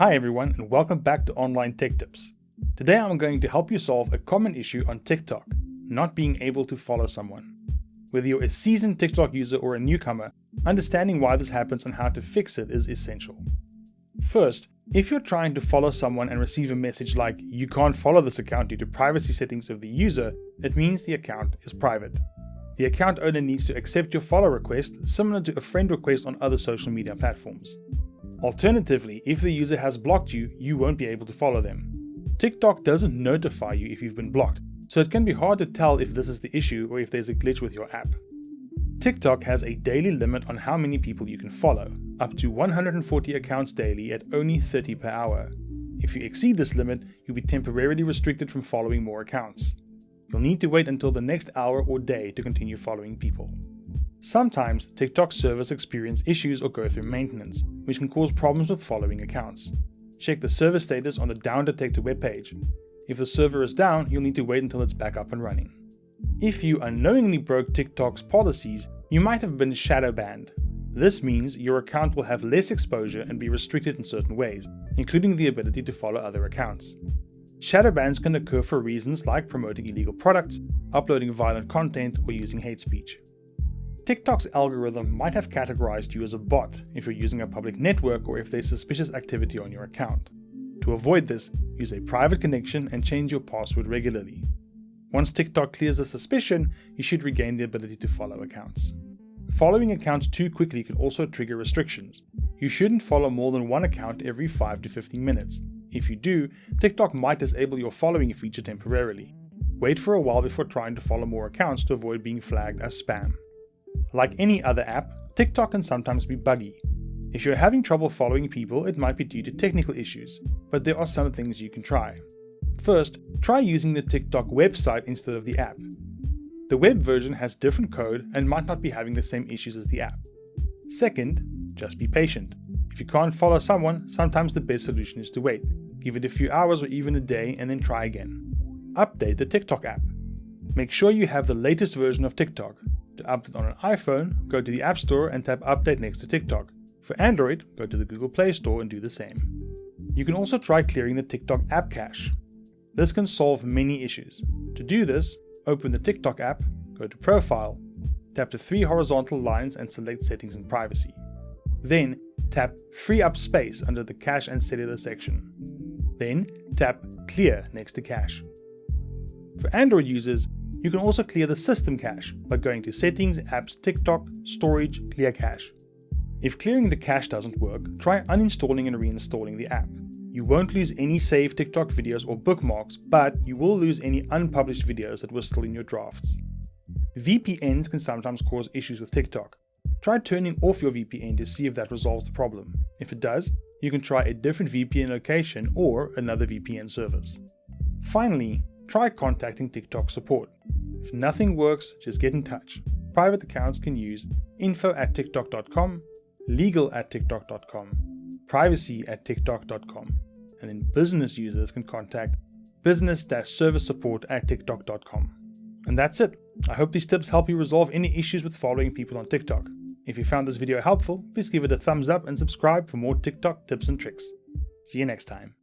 Hi everyone, and welcome back to Online Tech Tips. Today I'm going to help you solve a common issue on TikTok, not being able to follow someone. Whether you're a seasoned TikTok user or a newcomer, understanding why this happens and how to fix it is essential. First, if you're trying to follow someone and receive a message like "you can't follow this account due to privacy settings of the user," it means the account is private. The account owner needs to accept your follow request, similar to a friend request on other social media platforms. Alternatively, if the user has blocked you, you won't be able to follow them. TikTok doesn't notify you if you've been blocked, so it can be hard to tell if this is the issue or if there's a glitch with your app. TikTok has a daily limit on how many people you can follow, up to 140 accounts daily at only 30 per hour. If you exceed this limit, you'll be temporarily restricted from following more accounts. You'll need to wait until the next hour or day to continue following people. Sometimes TikTok servers experience issues or go through maintenance, which can cause problems with following accounts. Check the server status on the Down Detector webpage. If the server is down, you'll need to wait until it's back up and running. If you unknowingly broke TikTok's policies, you might have been shadow banned. This means your account will have less exposure and be restricted in certain ways, including the ability to follow other accounts. Shadow bans can occur for reasons like promoting illegal products, uploading violent content, or using hate speech. TikTok's algorithm might have categorized you as a bot if you're using a public network or if there's suspicious activity on your account. To avoid this, use a private connection and change your password regularly. Once TikTok clears the suspicion, you should regain the ability to follow accounts. Following accounts too quickly can also trigger restrictions. You shouldn't follow more than one account every 5 to 15 minutes. If you do, TikTok might disable your following feature temporarily. Wait for a while before trying to follow more accounts to avoid being flagged as spam. Like any other app, TikTok can sometimes be buggy. If you're having trouble following people, it might be due to technical issues, but there are some things you can try. First, try using the TikTok website instead of the app. The web version has different code and might not be having the same issues as the app. Second, just be patient. If you can't follow someone, sometimes the best solution is to wait. Give it a few hours or even a day and then try again. Update the TikTok app. Make sure you have the latest version of TikTok. To update on an iPhone, go to the App Store and tap Update next to TikTok. For Android, go to the Google Play Store and do the same. You can also try clearing the TikTok app cache. This can solve many issues. To do this, open the TikTok app, go to Profile, tap the 3 horizontal lines and select Settings and Privacy. Then, tap Free Up Space under the Cache and Cellular section. Then, tap Clear next to Cache. For Android users, you can also clear the system cache by going to Settings, Apps, TikTok, Storage, Clear Cache. If clearing the cache doesn't work, try uninstalling and reinstalling the app. You won't lose any saved TikTok videos or bookmarks, but you will lose any unpublished videos that were still in your drafts. VPNs can sometimes cause issues with TikTok. Try turning off your VPN to see if that resolves the problem. If it does, you can try a different VPN location or another VPN service. Finally, try contacting TikTok support. If nothing works, just get in touch. Private accounts can use info@tiktok.com, legal@tiktok.com, privacy@tiktok.com, and then business users can contact business-service-support@tiktok.com. And that's it. I hope these tips help you resolve any issues with following people on TikTok. If you found this video helpful, please give it a thumbs up and subscribe for more TikTok tips and tricks. See you next time.